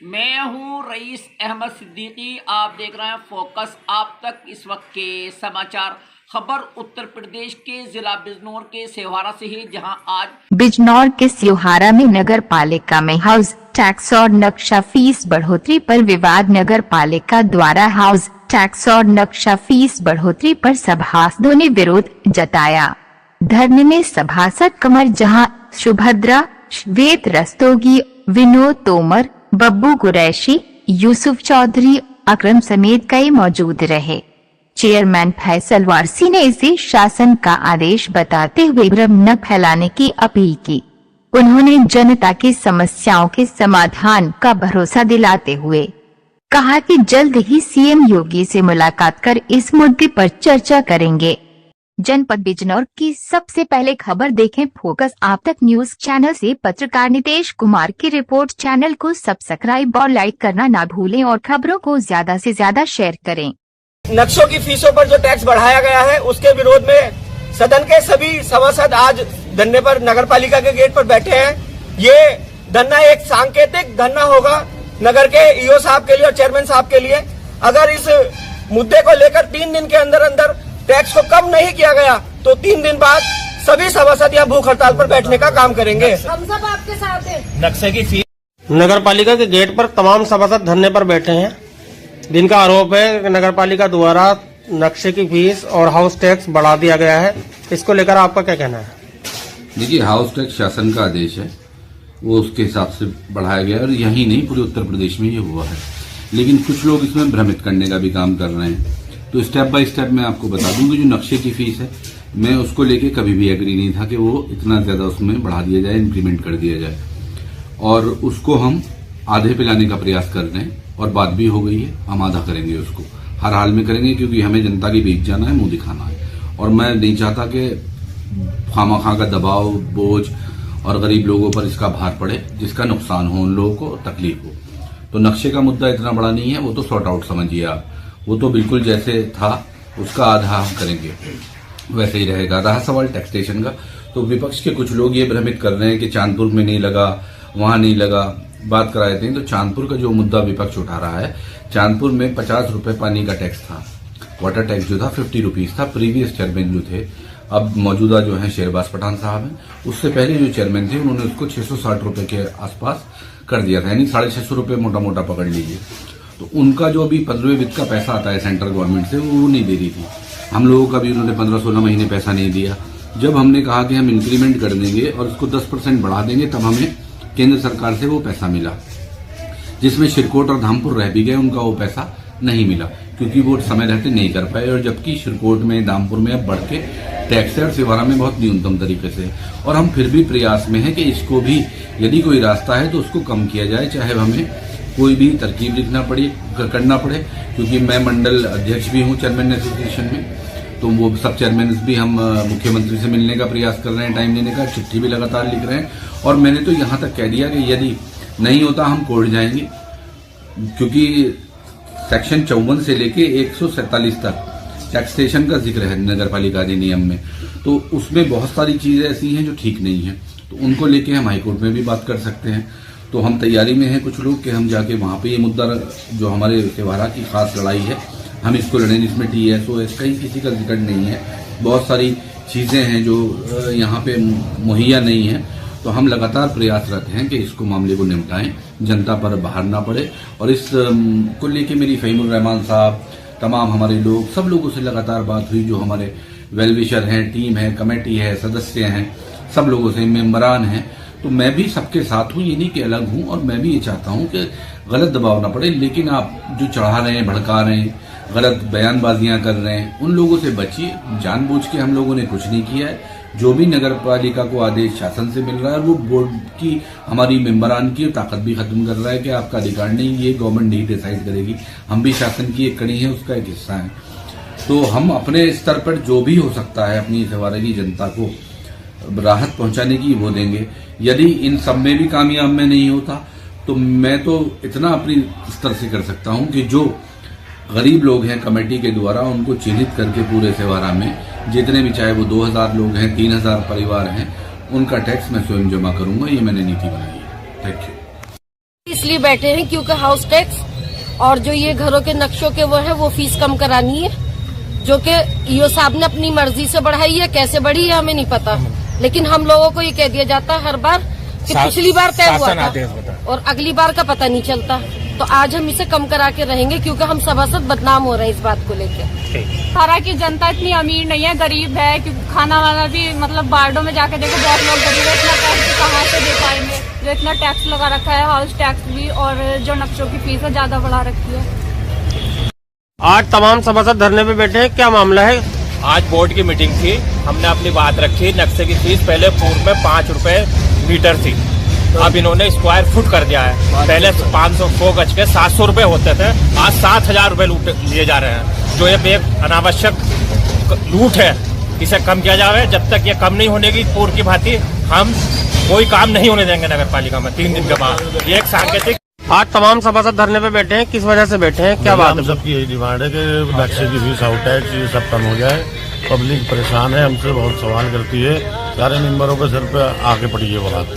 मैं हूं रईस अहमद सिद्दीकी। आप देख रहे हैं फोकस। आप तक इस वक्त के समाचार। खबर उत्तर प्रदेश के जिला बिजनौर के सेवहारा से ही, जहां आज बिजनौर के सेवहारा में नगर पालिका में हाउस टैक्स और नक्शा फीस बढ़ोतरी पर विवाद। नगर पालिका द्वारा हाउस टैक्स और नक्शा फीस बढ़ोतरी पर सभासदों ने विरोध जताया। धरने में सभासद कमर जहां, सुभद्रा, श्वेत रस्तोगी, विनोद तोमर, बब्बू कुरैशी, यूसुफ चौधरी, अकरम समेत कई मौजूद रहे। चेयरमैन फैसल वारसी ने इसे शासन का आदेश बताते हुए भ्रम न फैलाने की अपील की। उन्होंने जनता की समस्याओं के समाधान का भरोसा दिलाते हुए कहा कि जल्द ही सीएम योगी से मुलाकात कर इस मुद्दे पर चर्चा करेंगे। जनपद बिजनौर की सबसे पहले खबर देखें फोकस आप तक न्यूज चैनल से। पत्रकार नितेश कुमार की रिपोर्ट। चैनल को सब्सक्राइब और लाइक करना ना भूलें और खबरों को ज्यादा से ज्यादा शेयर करें। नक्शों की फीसों पर जो टैक्स बढ़ाया गया है उसके विरोध में सदन के सभी सभासद आज धरने पर नगर पालिका के गेट पर बैठे हैं। ये धरना एक सांकेतिक धरना होगा नगर के ईओ साहब के लिए और चेयरमैन साहब के लिए। अगर इस मुद्दे को लेकर 3 दिन के अंदर अंदर टैक्स को कम नहीं किया गया तो 3 दिन बाद सभी सभासद यहाँ भूख हड़ताल पर बैठने का काम करेंगे। हम सब आपके साथ हैं। नक्शे की फीस नगर पालिका के गेट पर तमाम सभासद धरने पर बैठे हैं। जिनका आरोप है कि नगर पालिका द्वारा नक्शे की फीस और हाउस टैक्स बढ़ा दिया गया है। इसको लेकर आपका क्या कहना है? देखिए, हाउस टैक्स शासन का आदेश है, वो उसके हिसाब से बढ़ाया गया और यही नहीं पूरे उत्तर प्रदेश में ये हुआ है। लेकिन कुछ लोग इसमें भ्रमित करने का भी काम कर रहे हैं। तो स्टेप बाय स्टेप मैं आपको बता दूं कि जो नक्शे की फीस है, मैं उसको लेके कभी भी एग्री नहीं था कि वो इतना ज्यादा उसमें बढ़ा दिया जाए, इंक्रीमेंट कर दिया जाए। और उसको हम आधे पे लाने का प्रयास कर रहे हैं और बात भी हो गई है। हम आधा करेंगे, उसको हर हाल में करेंगे, क्योंकि हमें जनता के बीच जाना है, मुंह दिखाना है। और मैं नहीं चाहता कि खामखा का दबाव, बोझ और गरीब लोगों पर इसका भार पड़े, जिसका नुकसान हो, उन लोगों को तकलीफ हो। तो नक्शे का मुद्दा इतना बड़ा नहीं है, वो तो सॉर्ट आउट समझिए आप। वो तो बिल्कुल जैसे था उसका आधा हम करेंगे, वैसे ही रहेगा। रहा सवाल टैक्सेशन का, तो विपक्ष के कुछ लोग ये भ्रमित कर रहे हैं कि चांदपुर में नहीं लगा, वहां नहीं लगा। बात कराए थे तो चांदपुर का जो मुद्दा विपक्ष उठा रहा है, चांदपुर में 50 रुपए पानी का टैक्स था। वाटर टैक्स जो था 50 रुपीज था। प्रीवियस चेयरमैन जो थे, अब मौजूदा जो है शेरबाज पठान साहब हैं, उससे पहले जो चेयरमैन थे उन्होंने उसको 660 रुपए के आसपास कर दिया था, यानी 650 रुपए मोटा मोटा पकड़ लीजिए। तो उनका जो अभी 15वें वित्त का पैसा आता है सेंट्रल गवर्नमेंट से, वो नहीं दे रही थी। हम लोगों का भी उन्होंने 15-16 महीने पैसा नहीं दिया। जब हमने कहा कि हम इंक्रीमेंट कर देंगे और उसको 10% बढ़ा देंगे, तब हमें केंद्र सरकार से वो पैसा मिला, जिसमें शिरकोट और धामपुर रह भी गए, उनका वो पैसा नहीं मिला क्योंकि वो समय रहते नहीं कर पाए। और जबकि शिरकोट में, धामपुर में अब बढ़ के टैक्स है और सेवारा में बहुत न्यूनतम तरीके से। और हम फिर भी प्रयास में है कि इसको भी यदि कोई रास्ता है तो उसको कम किया जाए, चाहे हमें कोई भी तरकीब लिखना पड़े, करना पड़े। क्योंकि मैं मंडल अध्यक्ष भी हूँ चेयरमैन एसोसिएशन में, तो वो सब चेयरमैन भी हम मुख्यमंत्री से मिलने का प्रयास कर रहे हैं, टाइम लेने का, चिट्ठी भी लगातार लिख रहे हैं। और मैंने तो यहाँ तक कह दिया कि यदि नहीं होता हम कोर्ट जाएंगे, क्योंकि सेक्शन 54 से लेके 147 तक टैक्सेशन का जिक्र है नगर पालिका अधिनियम में। तो उसमें बहुत सारी चीजें ऐसी हैं जो ठीक नहीं है, तो उनको लेके हम हाईकोर्ट में भी बात कर सकते हैं। तो हम तैयारी में हैं कुछ लोग कि हम जाके वहां पे ये मुद्दा जो हमारे सेवारा की खास लड़ाई है, हम इसको लड़ें, जिसमें TSOS कहीं किसी का जिक्र नहीं है। बहुत सारी चीजें हैं जो यहाँ पे मुहैया नहीं है। तो हम लगातार प्रयासरत हैं कि इसको मामले को निपटाएं, जनता पर बाहर ना पड़े। और इस को लेके मेरी फहीमुर रहमान साहब, तमाम हमारे लोग, सब लोगों से लगातार बात हुई, जो हमारे वेलविशर हैं, टीम है, कमेटी है, सदस्य हैं, सब लोगों से, मेंबरान हैं। तो मैं भी सबके साथ हूँ, ये नहीं कि अलग हूँ। और मैं भी ये चाहता हूँ कि गलत दबाव ना पड़े। लेकिन आप जो चढ़ा रहे हैं, भड़का रहे हैं, गलत बयानबाजियां कर रहे हैं, उन लोगों से बचिए। जानबूझ के हम लोगों ने कुछ नहीं किया है। जो भी नगर पालिका को आदेश शासन से मिल रहा है, वो बोर्ड की, हमारी मेंबरान की ताकत भी खत्म कर रहा है कि आपका अधिकार नहीं, ये गवर्नमेंट नहीं डिसाइड करेगी। हम भी शासन की एक कड़ी है, उसका एक हिस्सा है। तो हम अपने स्तर पर जो भी हो सकता है अपनी सेवारा की जनता को राहत पहुंचाने की वो देंगे। यदि इन सब में भी कामयाब में नहीं होता, तो मैं तो इतना अपनी स्तर से कर सकता हूं कि जो गरीब लोग हैं कमेटी के द्वारा, उनको चिन्हित करके पूरे सेवारा में जितने भी, चाहे वो 2000 लोग हैं, 3000 परिवार हैं, उनका टैक्स मैं स्वयं जमा करूंगा। ये मैंने नीति बनाई है। Thank you. इसलिए बैठे हैं क्योंकि हाउस टैक्स और जो ये घरों के नक्शों के वो है वो फीस कम करानी है, जो कि ईओ साहब ने अपनी मर्जी से बढ़ाई है। कैसे बढ़ी है हमें नहीं पता, लेकिन हम लोगों को ये कह दिया जाता है हर बार कि पिछली बार तय हुआ था और अगली बार का पता नहीं चलता। तो आज हम इसे कम करा के रहेंगे क्योंकि हम सभासद बदनाम हो रहे हैं इस बात को लेकर। सारा की जनता इतनी अमीर नहीं है, गरीब है, क्योंकि खाना वाला भी मतलब वार्डों में जाके देखो बहुत लोग गरीब है। इतना टैक्स कहाँ से दे पाएंगे, जो इतना टैक्स लगा रखा है, हाउस टैक्स भी, और जो नक्शों की फीस है ज्यादा बढ़ा रखी है। आज तमाम सभासद धरने पे बैठे हैं, क्या मामला है? आज बोर्ड की मीटिंग थी, हमने अपनी बात रखी। नक्शे की फीस पहले पूर्व में 5 रुपए मीटर थी, अब इन्होंने स्क्वायर फुट कर दिया है। पहले 500 गज के 700 रुपए होते थे, आज 7,000 रुपए लिए जा रहे हैं, जो ये एक अनावश्यक लूट है। इसे कम किया जाए। जब तक ये कम नहीं होने की पूर्व की भांति हम कोई काम नहीं होने देंगे नगर पालिका में 3 दिन के बाद। ये एक सांकेतिक। आज तमाम सभासद धरने पे बैठे हैं, किस वजह से बैठे हैं, क्या बात है? हम सबकी यही डिमांड है कि नक्शे की फीस, आउट टैक्स, ये सब कम हो जाए। पब्लिक परेशान है, हमसे बहुत सवाल करती है, सारे मेंबरों के सिर पे आके पड़ी है बात।